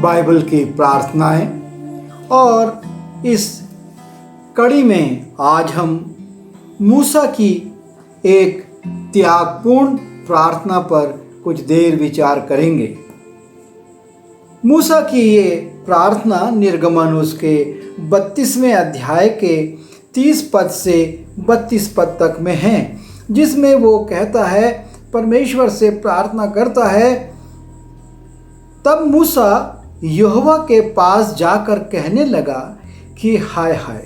Bible की प्रार्थनाएं। और इस कड़ी में आज हम मूसा की एक त्यागपूर्ण प्रार्थना पर कुछ देर विचार करेंगे। मूसा की ये प्रार्थना निर्गमन उसके 32वें अध्याय के 30 पद से 32 पद तक में है, जिसमें वो कहता है, परमेश्वर से प्रार्थना करता है। तब मूसा यहोवा के पास जाकर कहने लगा कि हाय हाय,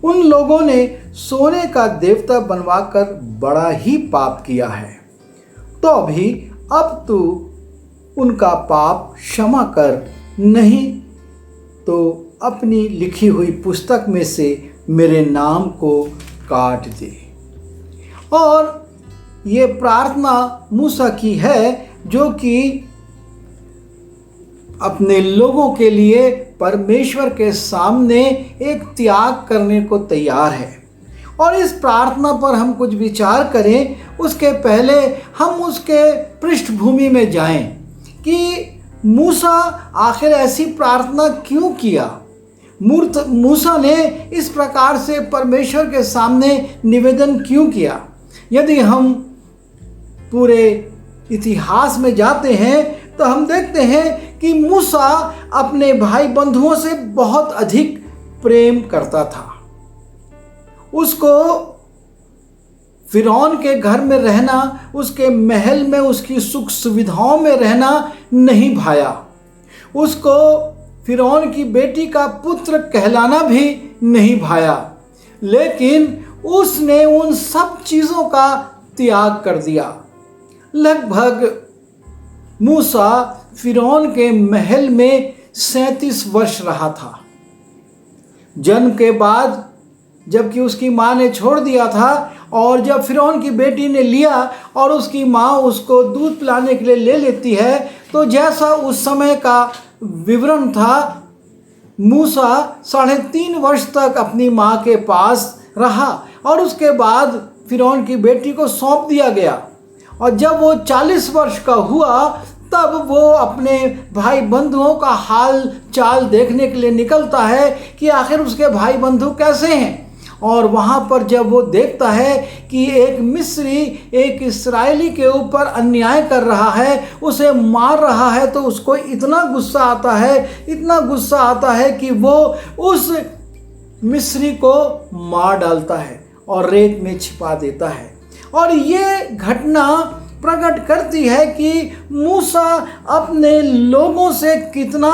उन लोगों ने सोने का देवता बनवाकर बड़ा ही पाप किया है। तो अभी अब तू उनका पाप क्षमा कर, नहीं तो अपनी लिखी हुई पुस्तक में से मेरे नाम को काट दे। और ये प्रार्थना मूसा की है, जो कि अपने लोगों के लिए परमेश्वर के सामने एक त्याग करने को तैयार है। और इस प्रार्थना पर हम कुछ विचार करें, उसके पहले हम उसके पृष्ठभूमि में जाएं कि मूसा आखिर ऐसी प्रार्थना क्यों किया। मूसा ने इस प्रकार से परमेश्वर के सामने निवेदन क्यों किया। यदि हम पूरे इतिहास में जाते हैं तो हम देखते हैं कि मूसा अपने भाई बंधुओं से बहुत अधिक प्रेम करता था। उसको फिरौन के घर में रहना, उसके महल में उसकी सुख सुविधाओं में रहना नहीं भाया। उसको फिरौन की बेटी का पुत्र कहलाना भी नहीं भाया। लेकिन उसने उन सब चीज़ों का त्याग कर दिया। लगभग मूसा फिरौन के महल में 37 वर्ष रहा था। जन्म के बाद जबकि उसकी माँ ने छोड़ दिया था, और जब फिरौन की बेटी ने लिया और उसकी माँ उसको दूध पिलाने के लिए ले लेती है, तो जैसा उस समय का विवरण था, मूसा 3.5 वर्ष तक अपनी माँ के पास रहा और उसके बाद फिरौन की बेटी को सौंप दिया गया। और जब वो 40 वर्ष का हुआ, तब वो अपने भाई बंधुओं का हाल चाल देखने के लिए निकलता है कि आखिर उसके भाई बंधु कैसे हैं। और वहाँ पर जब वो देखता है कि एक मिस्री एक इस्राएली के ऊपर अन्याय कर रहा है, उसे मार रहा है, तो उसको इतना गुस्सा आता है कि वो उस मिस्री को मार डालता है और रेत में छिपा देता है। और ये घटना प्रकट करती है कि मूसा अपने लोगों से कितना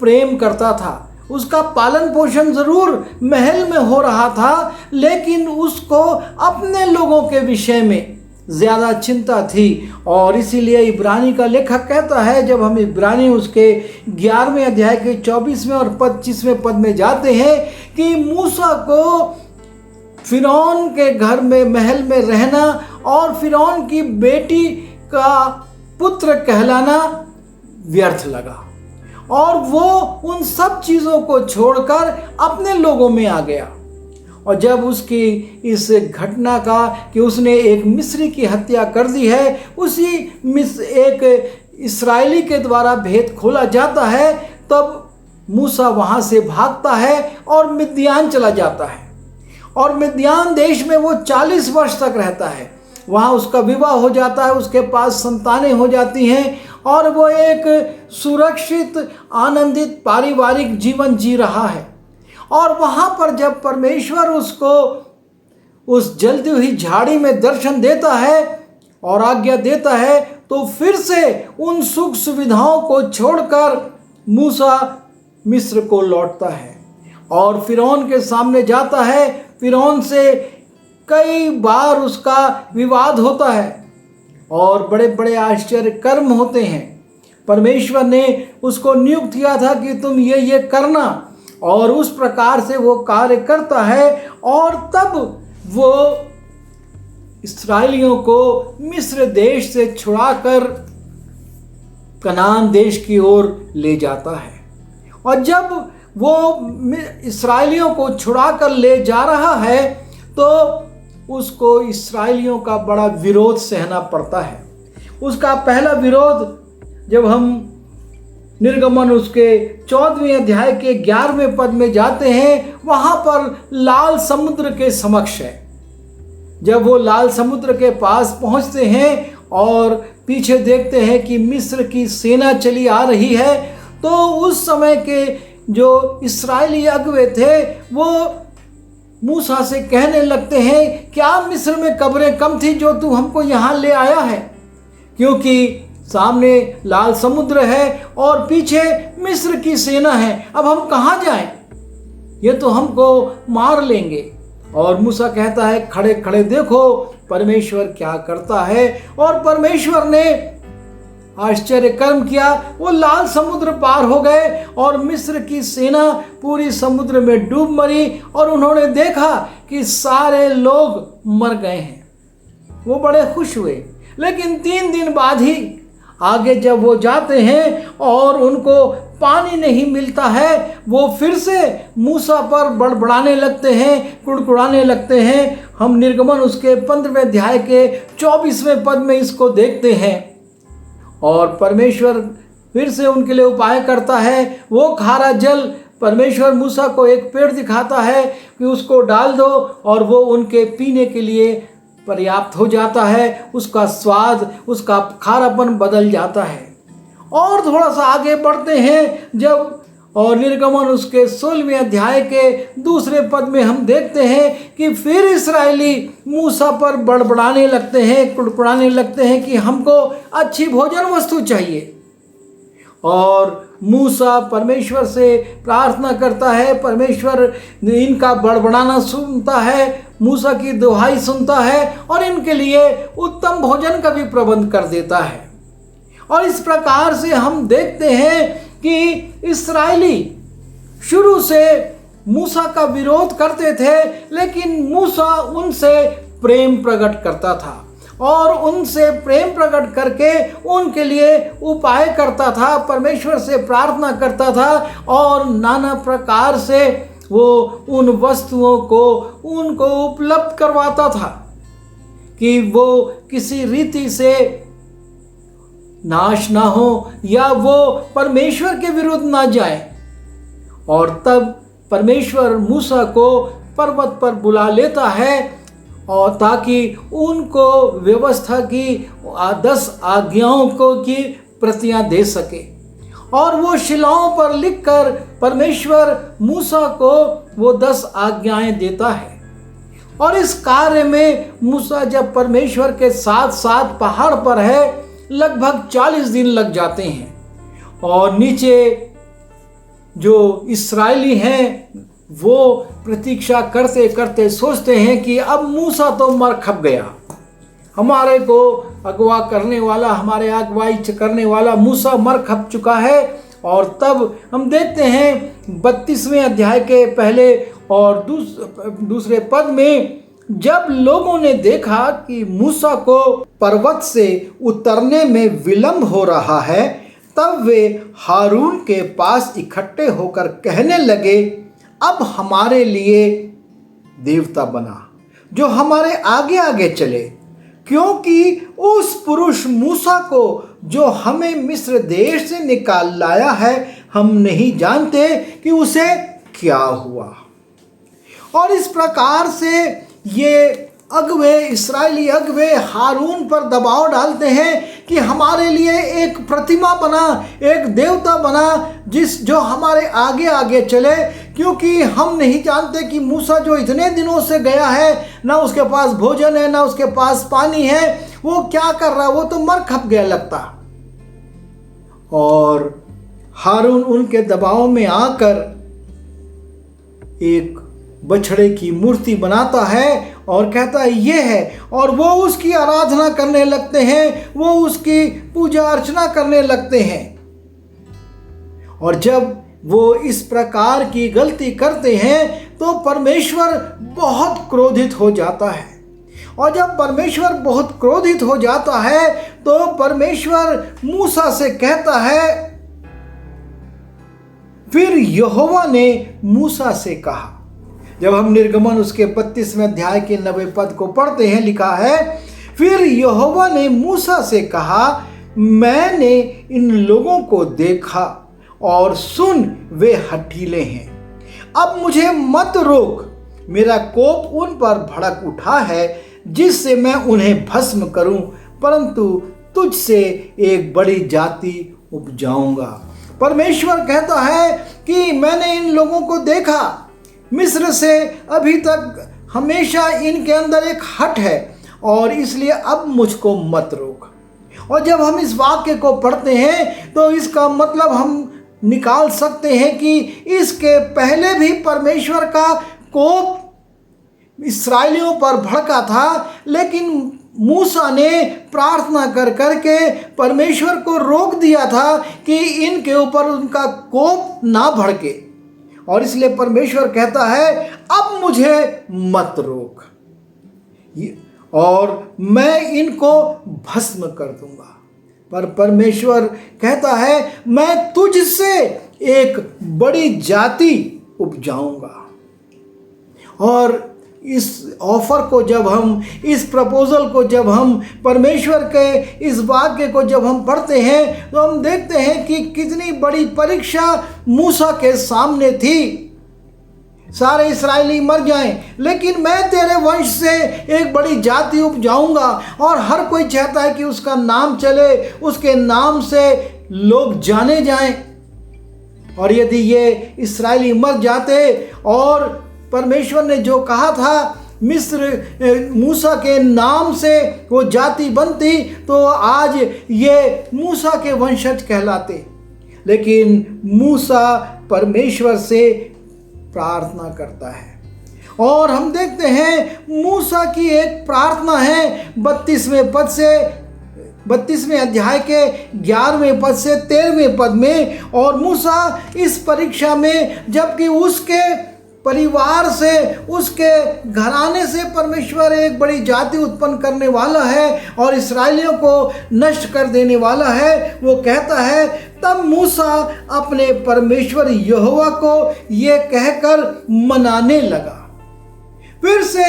प्रेम करता था। उसका पालन पोषण जरूर महल में हो रहा था, लेकिन उसको अपने लोगों के विषय में ज़्यादा चिंता थी। और इसीलिए इब्रानी का लेखक कहता है, जब हम इब्रानी उसके 11वें अध्याय के 24वें और 25वें पद में जाते हैं, कि मूसा को फिरौन के घर में महल में रहना और फिरौन की बेटी का पुत्र कहलाना व्यर्थ लगा, और वो उन सब चीज़ों को छोड़कर अपने लोगों में आ गया। और जब उसकी इस घटना का कि उसने एक मिस्री की हत्या कर दी है, उसी एक इस्राएली के द्वारा भेद खोला जाता है, तब मूसा वहाँ से भागता है और मिद्यान चला जाता है। और मिद्यान देश में वो 40 वर्ष तक रहता है। वहाँ उसका विवाह हो जाता है, उसके पास संतानें हो जाती हैं, और वो एक सुरक्षित आनंदित पारिवारिक जीवन जी रहा है। और वहाँ पर जब परमेश्वर उसको उस जलती हुई झाड़ी में दर्शन देता है और आज्ञा देता है, तो फिर से उन सुख सुविधाओं को छोड़कर मूसा मिस्र को लौटता है और फिरौन के सामने जाता है। फिरौन से कई बार उसका विवाद होता है और बड़े बड़े आश्चर्य कर्म होते हैं। परमेश्वर ने उसको नियुक्त किया था कि तुम ये करना, और उस प्रकार से वो कार्य करता है। और तब वो इस्राएलियों को मिस्र देश से छुड़ाकर कनान देश की ओर ले जाता है। और जब वो इस्राएलियों को छुड़ाकर ले जा रहा है, तो उसको इस्राएलियों का बड़ा विरोध सहना पड़ता है। उसका पहला विरोध जब हम निर्गमन उसके 14वें अध्याय के 11वें पद में जाते हैं, वहां पर लाल समुद्र के समक्ष है। जब वो लाल समुद्र के पास पहुंचते हैं और पीछे देखते हैं कि मिस्र की सेना चली आ रही है, तो उस समय के जो इस्राएली अगुवे थे वो मूसा से कहने लगते हैं, क्या मिस्र में कब्रें कम थी जो तू हमको यहाँ ले आया है? क्योंकि सामने लाल समुद्र है और पीछे मिस्र की सेना है, अब हम कहाँ जाएं? ये तो हमको मार लेंगे। और मूसा कहता है, खड़े खड़े देखो परमेश्वर क्या करता है। और परमेश्वर ने आश्चर्य कर्म किया, वो लाल समुद्र पार हो गए और मिस्र की सेना पूरी समुद्र में डूब मरी और उन्होंने देखा कि सारे लोग मर गए हैं। वो बड़े खुश हुए। लेकिन 3 दिन बाद ही आगे जब वो जाते हैं और उनको पानी नहीं मिलता है, वो फिर से मूसा पर बड़बड़ाने लगते हैं, कुड़कुड़ाने लगते हैं। हम निर्गमन उसके 15वें अध्याय के 24वें पद में इसको देखते हैं। और परमेश्वर फिर से उनके लिए उपाय करता है। वो खारा जल परमेश्वर मूसा को एक पेड़ दिखाता है कि उसको डाल दो और वो उनके पीने के लिए पर्याप्त हो जाता है। उसका स्वाद, उसका खारापन बदल जाता है। और थोड़ा सा आगे बढ़ते हैं जब, और निर्गमन उसके 16वें अध्याय के 2 पद में हम देखते हैं कि फिर इस्राएली मूसा पर बड़बड़ाने लगते हैं, कुड़कुड़ाने लगते हैं कि हमको अच्छी भोजन वस्तु चाहिए। और मूसा परमेश्वर से प्रार्थना करता है, परमेश्वर इनका बड़बड़ाना सुनता है, मूसा की दुहाई सुनता है और इनके लिए उत्तम भोजन का भी प्रबंध कर देता है। और इस प्रकार से हम देखते हैं कि इस्राएली शुरू से मूसा का विरोध करते थे, लेकिन मूसा उनसे प्रेम प्रकट करता था और उनसे प्रेम प्रकट करके उनके लिए उपाय करता था, परमेश्वर से प्रार्थना करता था और नाना प्रकार से वो उन वस्तुओं को उनको उपलब्ध करवाता था कि वो किसी रीति से नाश ना हो या वो परमेश्वर के विरुद्ध ना जाए। और तब परमेश्वर मूसा को पर्वत पर बुला लेता है और ताकि उनको व्यवस्था की 10 आज्ञाओं को की प्रतियां दे सके। और वो शिलाओं पर लिखकर परमेश्वर मूसा को वो 10 आज्ञाएं देता है। और इस कार्य में मूसा जब परमेश्वर के साथ साथ पहाड़ पर है, लगभग 40 दिन लग जाते हैं। और नीचे जो इस्राएली हैं वो प्रतीक्षा करते करते सोचते हैं कि अब मूसा तो मर खप गया, हमारे को अगवा करने वाला, हमारे अगवाई करने वाला मूसा मर खप चुका है। और तब हम देखते हैं 32वें अध्याय के पहले और दूसरे पद में, जब लोगों ने देखा कि मूसा को पर्वत से उतरने में विलंब हो रहा है, तब वे हारून के पास इकट्ठे होकर कहने लगे, अब हमारे लिए देवता बना जो हमारे आगे आगे चले, क्योंकि उस पुरुष मूसा को जो हमें मिस्र देश से निकाल लाया है, हम नहीं जानते कि उसे क्या हुआ। और इस प्रकार से ये अगवे, इस्राएली अगवे हारून पर दबाव डालते हैं कि हमारे लिए एक प्रतिमा बना, एक देवता बना जो हमारे आगे आगे चले, क्योंकि हम नहीं जानते कि मूसा जो इतने दिनों से गया है, ना उसके पास भोजन है ना उसके पास पानी है, वो क्या कर रहा है, वो तो मर खप गया लगता। और हारून उनके दबाव में आकर एक बछड़े की मूर्ति बनाता है और कहता है ये है, और वो उसकी आराधना करने लगते हैं, वो उसकी पूजा अर्चना करने लगते हैं। और जब वो इस प्रकार की गलती करते हैं तो परमेश्वर बहुत क्रोधित हो जाता है। और जब परमेश्वर बहुत क्रोधित हो जाता है तो परमेश्वर मूसा से कहता है, फिर यहोवा ने मूसा से कहा, जब हम निर्गमन उसके 32वें अध्याय के 90 पद को पढ़ते हैं, लिखा है, फिर यहोवा ने मूसा से कहा, मैंने इन लोगों को देखा और सुन वे हठीले हैं। अब मुझे मत रोक, मेरा कोप उन पर भड़क उठा है जिससे मैं उन्हें भस्म करूं, परंतु तुझसे एक बड़ी जाति उपजाऊंगा। परमेश्वर कहता है कि मैंने इन लोगों को देखा, मिस्र से अभी तक हमेशा इनके अंदर एक हट है, और इसलिए अब मुझको मत रोक। और जब हम इस वाक्य को पढ़ते हैं तो इसका मतलब हम निकाल सकते हैं कि इसके पहले भी परमेश्वर का कोप इस्राएलियों पर भड़का था, लेकिन मूसा ने प्रार्थना कर करके परमेश्वर को रोक दिया था कि इनके ऊपर उनका कोप ना भड़के। और इसलिए परमेश्वर कहता है अब मुझे मत रोक और मैं इनको भस्म कर दूंगा। पर परमेश्वर कहता है मैं तुझसे एक बड़ी जाति उपजाऊंगा। और इस ऑफर को जब हम, इस प्रपोजल को जब हम, परमेश्वर के इस वाक्य को जब हम पढ़ते हैं तो हम देखते हैं कि कितनी बड़ी परीक्षा मूसा के सामने थी। सारे इस्राएली मर जाएं, लेकिन मैं तेरे वंश से एक बड़ी जाति उपजाऊंगा। और हर कोई चाहता है कि उसका नाम चले, उसके नाम से लोग जाने जाएं। और यदि ये इस्राएली मर जाते और परमेश्वर ने जो कहा था मिस्र मूसा के नाम से वो जाति बनती, तो आज ये मूसा के वंशज कहलाते। लेकिन मूसा परमेश्वर से प्रार्थना करता है, और हम देखते हैं मूसा की एक प्रार्थना है 32वें पद से, 32वें अध्याय के 11वें पद से 13वें पद में। और मूसा इस परीक्षा में, जबकि उसके परिवार से, उसके घराने से परमेश्वर एक बड़ी जाति उत्पन्न करने वाला है और इस्राएलियों को नष्ट कर देने वाला है, वो कहता है तब मूसा अपने परमेश्वर यहोवा को ये कहकर मनाने लगा। फिर से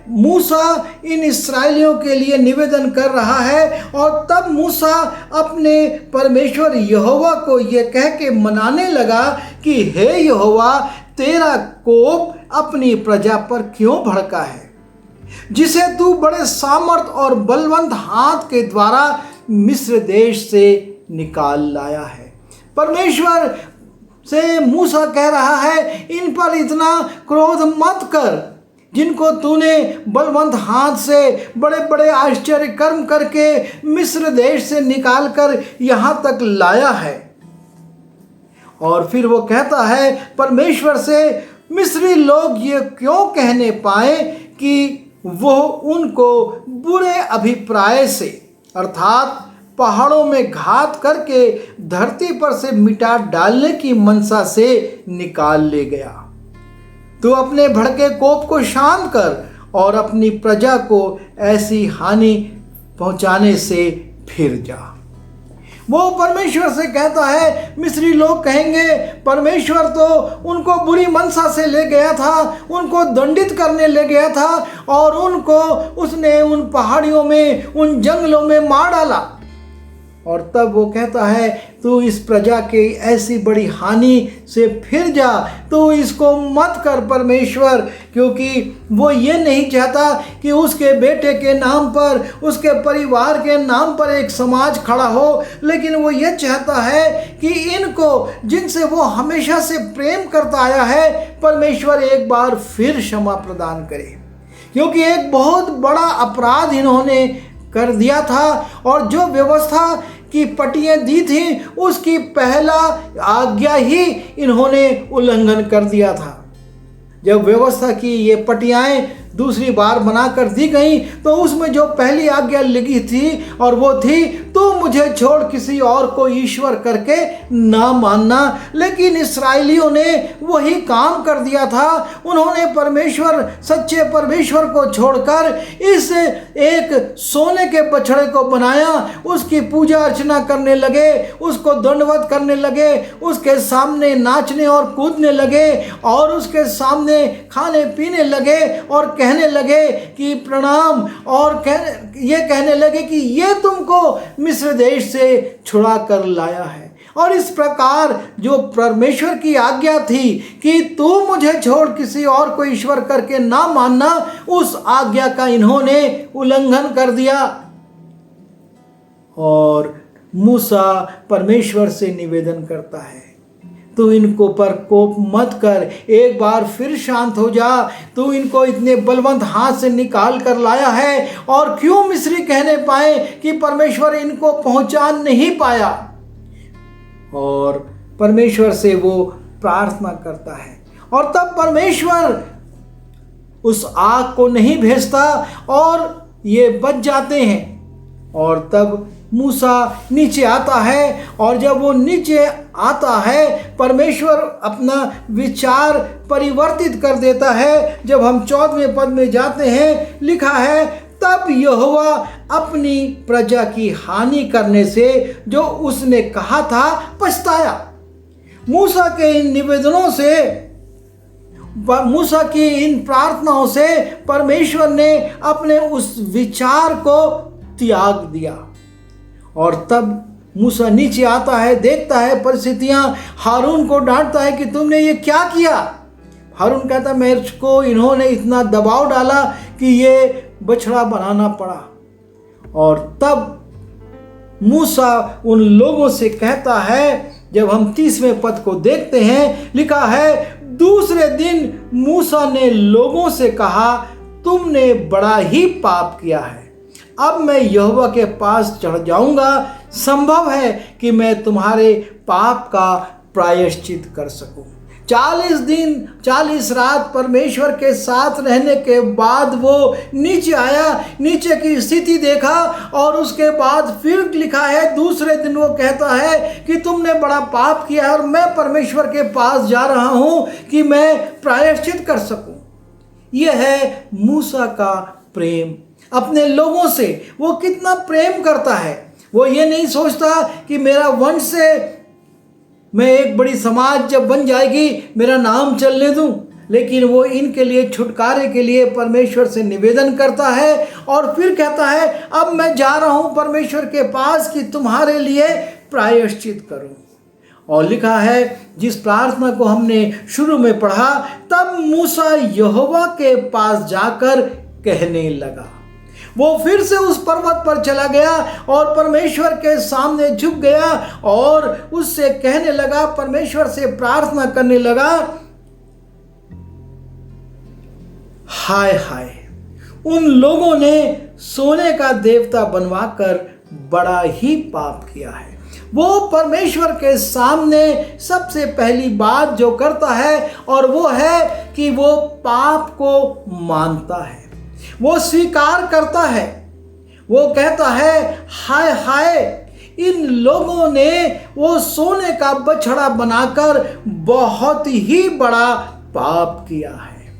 मूसा इन इस्राएलियों के लिए निवेदन कर रहा है, और तब मूसा अपने परमेश्वर यहोवा को ये कह के मनाने लगा कि हे यहोवा, तेरा कोप अपनी प्रजा पर क्यों भड़का है, जिसे तू बड़े सामर्थ और बलवंत हाथ के द्वारा मिस्र देश से निकाल लाया है। परमेश्वर से मूसा कह रहा है इन पर इतना क्रोध मत कर, जिनको तूने बलवंत हाथ से बड़े बड़े आश्चर्य कर्म करके मिस्र देश से निकाल कर यहाँ तक लाया है। और फिर वो कहता है परमेश्वर से, मिस्री लोग ये क्यों कहने पाए कि वो उनको बुरे अभिप्राय से, अर्थात पहाड़ों में घात करके धरती पर से मिटा डालने की मनसा से निकाल ले गया। तू अपने भड़के कोप को शांत कर और अपनी प्रजा को ऐसी हानि पहुंचाने से फिर जा। वो परमेश्वर से कहता है मिस्री लोग कहेंगे परमेश्वर तो उनको बुरी मनसा से ले गया था, उनको दंडित करने ले गया था, और उनको उसने उन पहाड़ियों में, उन जंगलों में मार डाला। और तब वो कहता है तू इस प्रजा के ऐसी बड़ी हानि से फिर जा, तू इसको मत कर परमेश्वर, क्योंकि वो ये नहीं चाहता कि उसके बेटे के नाम पर, उसके परिवार के नाम पर एक समाज खड़ा हो, लेकिन वो ये चाहता है कि इनको, जिनसे वो हमेशा से प्रेम करता आया है, परमेश्वर एक बार फिर क्षमा प्रदान करे, क्योंकि एक बहुत बड़ा अपराध इन्होंने कर दिया था। और जो व्यवस्था की पटियां दी थी उसकी पहला आज्ञा ही इन्होंने उल्लंघन कर दिया था। जब व्यवस्था की ये पटियाएं दूसरी बार बनाकर दी गई तो उसमें जो पहली आज्ञा लिखी थी और वो थी तू मुझे छोड़ किसी और को ईश्वर करके ना मानना। लेकिन इस्राएलियों ने वही काम कर दिया था। उन्होंने परमेश्वर, सच्चे परमेश्वर को छोड़कर इस एक सोने के बछड़े को बनाया, उसकी पूजा अर्चना करने लगे, उसको दंडवत करने लगे, उसके सामने नाचने और कूदने लगे और उसके सामने खाने पीने लगे और कहने लगे कि प्रणाम, और ये कहने लगे कि ये तुमको मिस्र देश से छुड़ा कर लाया है। और इस प्रकार जो परमेश्वर की आज्ञा थी कि तू मुझे छोड़ किसी और को ईश्वर करके ना मानना, उस आज्ञा का इन्होंने उल्लंघन कर दिया। और मूसा परमेश्वर से निवेदन करता है, तू इनको पर कोप मत कर, एक बार फिर शांत हो जा। तू इनको इतने बलवंत हाथ से निकाल कर लाया है, और क्यों मिस्री कहने पाए कि परमेश्वर इनको पहुंचा नहीं पाया। और परमेश्वर से वो प्रार्थना करता है, और तब परमेश्वर उस आग को नहीं भेजता और ये बच जाते हैं। और तब मूसा नीचे आता है, और जब वो नीचे आता है परमेश्वर अपना विचार परिवर्तित कर देता है। जब हम 14वें पद में जाते हैं, लिखा है, तब यहोवा अपनी प्रजा की हानि करने से जो उसने कहा था पछताया। मूसा के इन निवेदनों से, मूसा की इन प्रार्थनाओं से परमेश्वर ने अपने उस विचार को त्याग दिया। और तब मूसा नीचे आता है, देखता है परिस्थितियां, हारून को डांटता है कि तुमने ये क्या किया। हारून कहता है, मेरे को इन्होंने इतना दबाव डाला कि ये बछड़ा बनाना पड़ा। और तब मूसा उन लोगों से कहता है, जब हम 30वें पद को देखते हैं, लिखा है, दूसरे दिन मूसा ने लोगों से कहा, तुमने बड़ा ही पाप किया है। अब मैं यहोवा के पास चढ़ जाऊंगा, संभव है कि मैं तुम्हारे पाप का प्रायश्चित कर सकूं। 40 दिन 40 रात परमेश्वर के साथ रहने के बाद वो नीचे आया, नीचे की स्थिति देखा, और उसके बाद फिर लिखा है, दूसरे दिन वो कहता है कि तुमने बड़ा पाप किया है, और मैं परमेश्वर के पास जा रहा हूं कि मैं प्रायश्चित कर सकूं। यह है मूसा का प्रेम अपने लोगों से। वो कितना प्रेम करता है। वो ये नहीं सोचता कि मेरा वंश से मैं एक बड़ी समाज जब बन जाएगी मेरा नाम चलने दूं, लेकिन वो इनके लिए छुटकारे के लिए परमेश्वर से निवेदन करता है। और फिर कहता है, अब मैं जा रहा हूं परमेश्वर के पास कि तुम्हारे लिए प्रायश्चित करूं। और लिखा है, जिस प्रार्थना को हमने शुरू में पढ़ा, तब मूसा यहोवा के पास जाकर कहने लगा। वो फिर से उस पर्वत पर चला गया और परमेश्वर के सामने झुक गया और उससे कहने लगा, परमेश्वर से प्रार्थना करने लगा, हाय हाय, उन लोगों ने सोने का देवता बनवाकर बड़ा ही पाप किया है। वो परमेश्वर के सामने सबसे पहली बात जो करता है, और वो है कि वो पाप को मानता है, वो स्वीकार करता है। वो कहता है, हाय हाय, इन लोगों ने वो सोने का बछड़ा बनाकर बहुत ही बड़ा पाप किया है।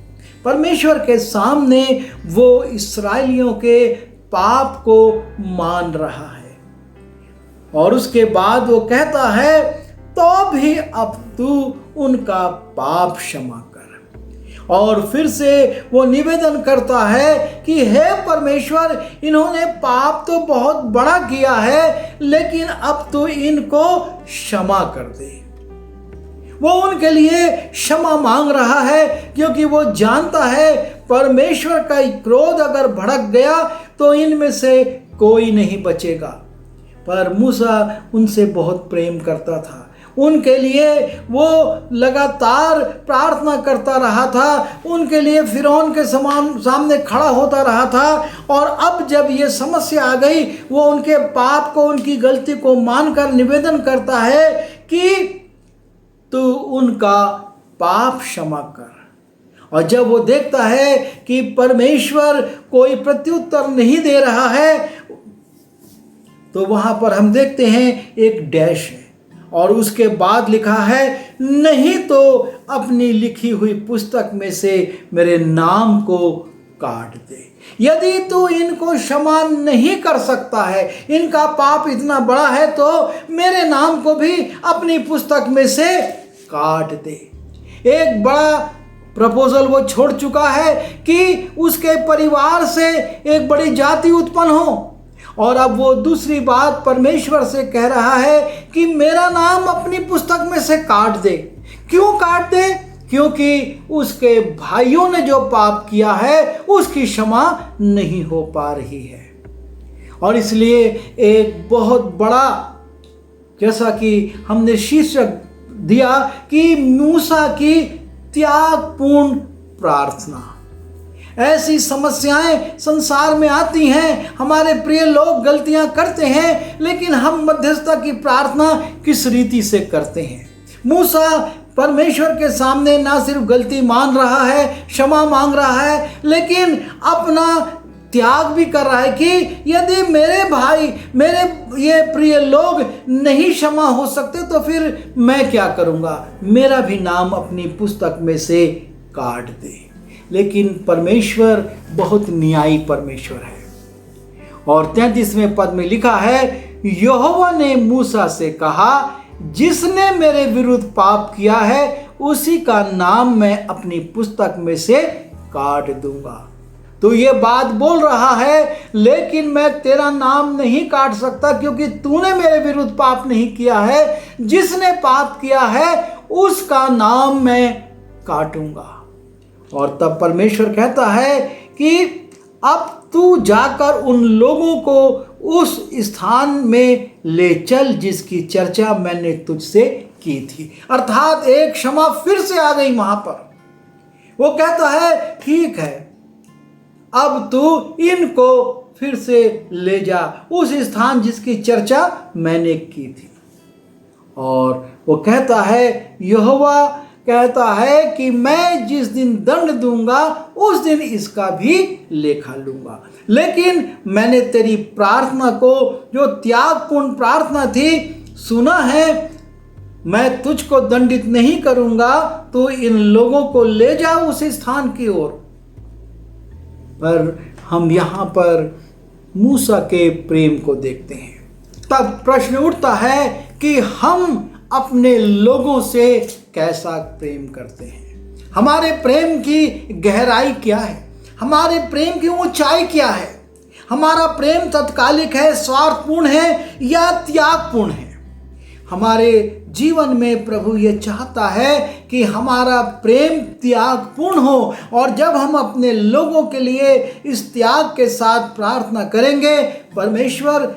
परमेश्वर के सामने वो इस्राएलियों के पाप को मान रहा है। और उसके बाद वो कहता है, तो भी अब तू उनका पाप क्षमा कर। और फिर से वो निवेदन करता है कि हे परमेश्वर, इन्होंने पाप तो बहुत बड़ा किया है, लेकिन अब तो इनको क्षमा कर दे। वो उनके लिए क्षमा मांग रहा है, क्योंकि वो जानता है परमेश्वर का क्रोध अगर भड़क गया तो इनमें से कोई नहीं बचेगा। पर मूसा उनसे बहुत प्रेम करता था, उनके लिए वो लगातार प्रार्थना करता रहा था, उनके लिए फिरौन के सामने खड़ा होता रहा था। और अब जब ये समस्या आ गई, वो उनके पाप को, उनकी गलती को मानकर निवेदन करता है कि तू उनका पाप क्षमा कर। और जब वो देखता है कि परमेश्वर कोई प्रत्युत्तर नहीं दे रहा है, तो वहां पर हम देखते हैं एक डैश है, और उसके बाद लिखा है, नहीं तो अपनी लिखी हुई पुस्तक में से मेरे नाम को काट दे। यदि तू इनको क्षमा नहीं कर सकता है, इनका पाप इतना बड़ा है, तो मेरे नाम को भी अपनी पुस्तक में से काट दे। एक बड़ा प्रपोजल वो छोड़ चुका है कि उसके परिवार से एक बड़ी जाति उत्पन्न हो, और अब वो दूसरी बात परमेश्वर से कह रहा है कि मेरा नाम अपनी पुस्तक में से काट दे। क्यों काट दे? क्योंकि उसके भाइयों ने जो पाप किया है उसकी क्षमा नहीं हो पा रही है। और इसलिए एक बहुत बड़ा, जैसा कि हमने शीर्षक दिया कि मूसा की त्यागपूर्ण प्रार्थना। ऐसी समस्याएं संसार में आती हैं, हमारे प्रिय लोग गलतियां करते हैं, लेकिन हम मध्यस्थता की प्रार्थना किस रीति से करते हैं? मूसा परमेश्वर के सामने ना सिर्फ गलती मान रहा है, क्षमा मांग रहा है, लेकिन अपना त्याग भी कर रहा है कि यदि मेरे भाई, मेरे ये प्रिय लोग नहीं क्षमा हो सकते तो फिर मैं क्या करूँगा? मेरा भी नाम अपनी पुस्तक में से काट दे। लेकिन परमेश्वर बहुत न्यायी परमेश्वर है। और 33वें पद में लिखा है, यहोवा ने मूसा से कहा, जिसने मेरे विरुद्ध पाप किया है उसी का नाम मैं अपनी पुस्तक में से काट दूंगा। तो ये बात बोल रहा है, लेकिन मैं तेरा नाम नहीं काट सकता क्योंकि तूने मेरे विरुद्ध पाप नहीं किया है। जिसने पाप किया है उसका नाम मैं काटूंगा। और तब परमेश्वर कहता है कि अब तू जाकर उन लोगों को उस स्थान में ले चल जिसकी चर्चा मैंने तुझसे की थी। अर्थात एक क्षमा फिर से आ गई वहां पर। वो कहता है, ठीक है, अब तू इनको फिर से ले जा उस स्थान जिसकी चर्चा मैंने की थी। और वो कहता है, यहोवा कहता है कि मैं जिस दिन दंड दूंगा उस दिन इसका भी लेखा लूंगा। लेकिन मैंने तेरी प्रार्थना को, जो त्यागपूर्ण प्रार्थना थी, सुना है। मैं तुझको दंडित नहीं करूंगा, तो इन लोगों को ले जाओ उस स्थान की ओर। पर हम यहां पर मूसा के प्रेम को देखते हैं। तब प्रश्न उठता है कि हम अपने लोगों से कैसा प्रेम करते हैं? हमारे प्रेम की गहराई क्या है? हमारे प्रेम की ऊंचाई क्या है? हमारा प्रेम तत्कालिक है, स्वार्थपूर्ण है या त्यागपूर्ण है? हमारे जीवन में प्रभु ये चाहता है कि हमारा प्रेम त्यागपूर्ण हो। और जब हम अपने लोगों के लिए इस त्याग के साथ प्रार्थना करेंगे, परमेश्वर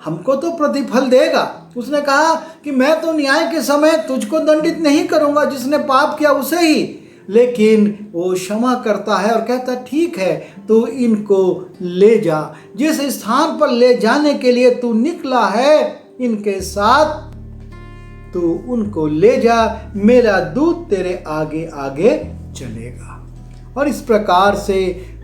हमको तो प्रतिफल देगा। उसने कहा कि मैं तो न्याय के समय तुझको दंडित नहीं करूंगा, जिसने पाप किया उसे ही। लेकिन वो क्षमा करता है और कहता, ठीक है, तो इनको ले जा। जिस स्थान पर ले जाने के लिए तू निकला है इनके साथ, तो उनको ले जा। मेरा दूत तेरे आगे आगे चलेगा। और इस प्रकार से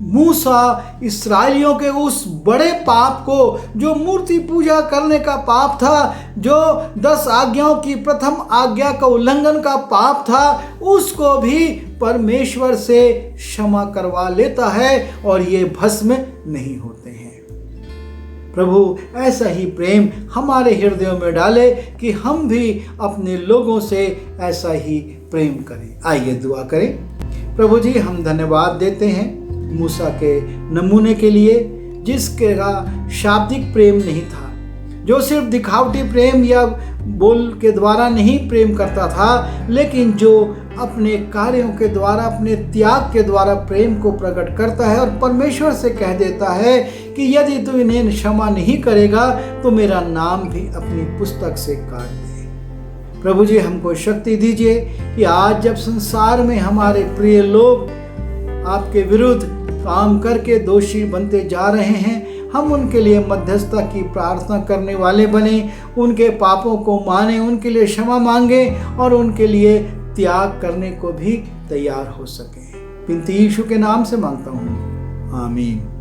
मूसा इस्राएलियों के उस बड़े पाप को, जो मूर्ति पूजा करने का पाप था, जो 10 आज्ञाओं की प्रथम आज्ञा का उल्लंघन का पाप था, उसको भी परमेश्वर से क्षमा करवा लेता है और ये भस्म नहीं होते हैं। प्रभु ऐसा ही प्रेम हमारे हृदयों में डाले कि हम भी अपने लोगों से ऐसा ही प्रेम करें। आइए दुआ करें। प्रभु जी, हम धन्यवाद देते हैं मूसा के नमूने के लिए, जिसका शाब्दिक प्रेम नहीं था, जो सिर्फ दिखावटी प्रेम या बोल के द्वारा नहीं प्रेम करता था, लेकिन जो अपने कार्यों के द्वारा, अपने त्याग के द्वारा प्रेम को प्रकट करता है और परमेश्वर से कह देता है कि यदि तू इन्हें क्षमा नहीं करेगा तो मेरा नाम भी अपनी पुस्तक से काट दे। प्रभु जी, हमको शक्ति दीजिए कि आज जब संसार में हमारे प्रिय लोग आपके विरुद्ध काम करके दोषी बनते जा रहे हैं, हम उनके लिए मध्यस्थता की प्रार्थना करने वाले बने, उनके पापों को माने, उनके लिए क्षमा मांगे और उनके लिए त्याग करने को भी तैयार हो सके। बिनती यीशु के नाम से मांगता हूँ, आमीन।